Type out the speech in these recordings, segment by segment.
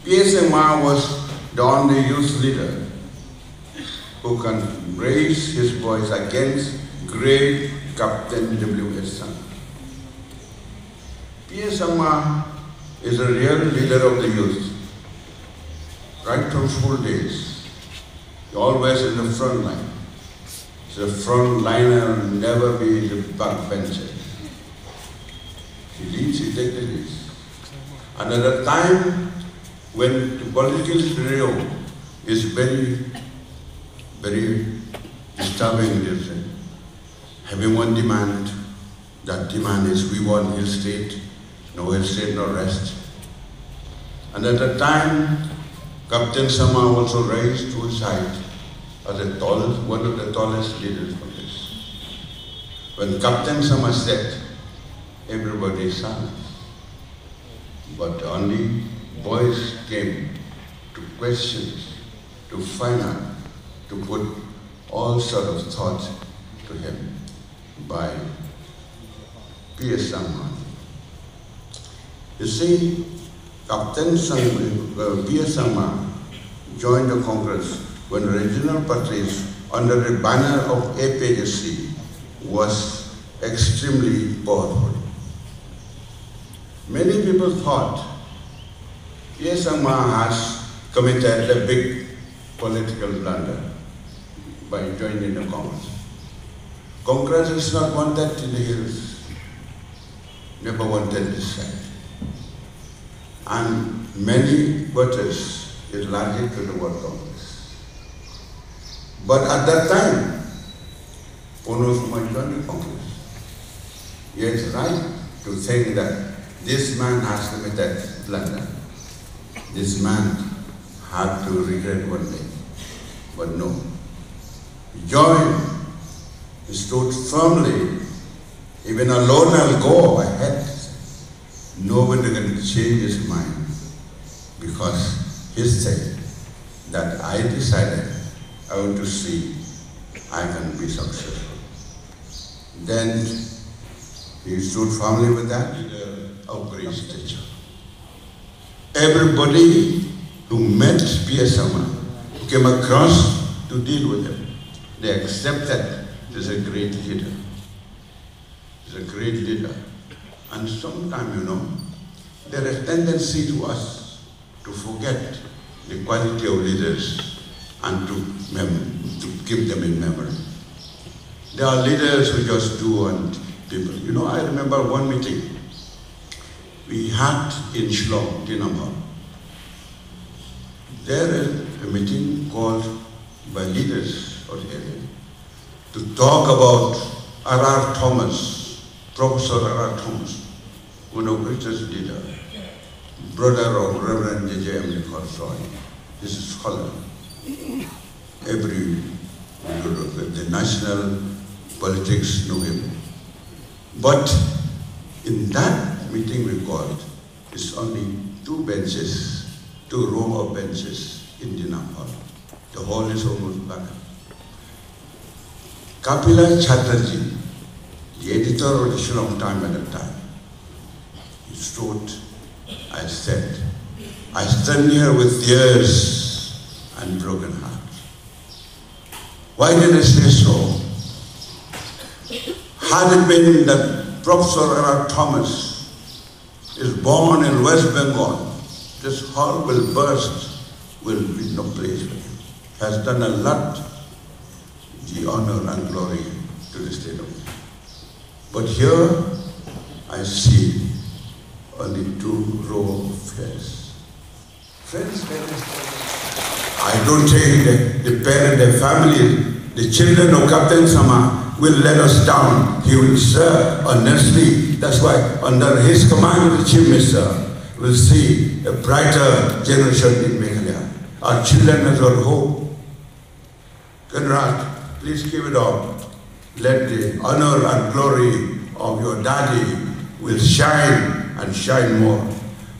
pe.a. Sangma was the only youth leader who can raise his voice against great Captain W.S. Sangma. pe.a. Sangma is a real leader of the youth. Right from school days, always in the front line. The front liner will never be the backbencher. He leads, he takes the lead. And at a time when the political scenario is very, very disturbing, having one demand, that demand is we want hill state, no hill state, no rest. And at the time, Captain Sangma also raised to his height as the tallest, one of the tallest leaders of this. When Captain Sangma said, everybody silent. But only boys came to questions, to find out, to put all sort of thought to him by pe.a. Sangma. You see, Captain Sangma, pe.a. Sangma joined the Congress when regional parties under the banner of APSC was extremely powerful. Many people thought pe.a. Sangma has committed a big political blunder by joining the Congress. Congress is not wanted in the hills, never wanted this side. And many voters is largely to the World Congress. But at that time, Purno joined the Congress. He is right to think that this man has committed blunder. This man had to regret one day. But no. He joined, he stood firmly, even alone I'll go ahead. Nobody can change his mind because he said that I decided I want to see I can be successful. Then he stood firmly with that of great stature. Everybody who met pe.a. Sangma, who came across to deal with him, they accepted he's a great leader. He's a great leader. And sometimes, there is a tendency to us to forget the quality of leaders and to keep them in memory. There are leaders who just do and people. I remember one meeting we had in Shillong, Tinamha. There is a meeting called by leaders of the area to talk about R.R. Thomas, Professor R.R. Thomas, one of the greatest leader, brother of Reverend J.J.M. Tolstoy. He's a scholar. The national politics know him. But in that meeting we called, it's only two row of benches in the hall. The hall is almost vacant. Kapila Chatterjee, the editor of the Shillong Time at that time, he stood, I said, I stand here with tears and broken heart. Why did I say so? Had it been that Professor R.R. Thomas is born in West Bengal, this hall will burst, will be no place for him. Has done a lot, the honor and glory to the state of India. But here, I see only two rows of faces. Friends, I don't think that the parent, the family, the children of Captain Sangma will let us down. He will serve honestly. That's why under his command, the Chief Minister will see a brighter generation in Meghalaya. Our children have got hope. Conrad, please keep it up. Let the honor and glory of your daddy will shine and shine more.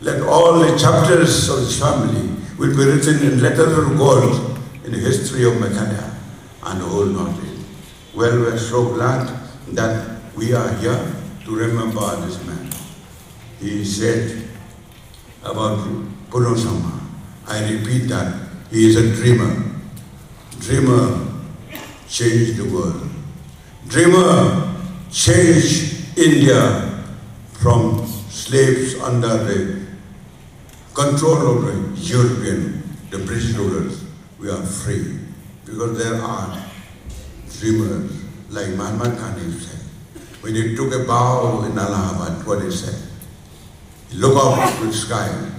Let all the chapters of his family will be written in letters of gold in the history of Meghalaya and the whole North-East. Well, we're so glad that we are here to remember this man. He said about Purno Sangma, I repeat that. He is a dreamer. Dreamer changed the world. Dreamer changed India from slaves under the control of the European, the British rulers. We are free because there are dreamers like Mahatma Gandhi said. When he took a bow in Allahabad, what he said? He looked up to the sky.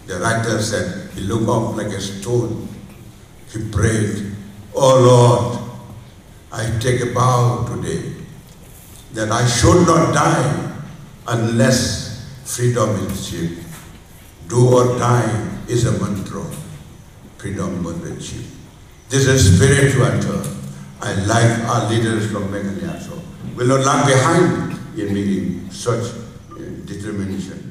The writer said, he looked up like a stone. He prayed, "Oh Lord, I take a vow today that I should not die unless freedom is achieved. Do or die is a mantra. Freedom must be achieved." This is spiritual term. I like our leaders from Meghalaya. Will not lag behind in making such determination.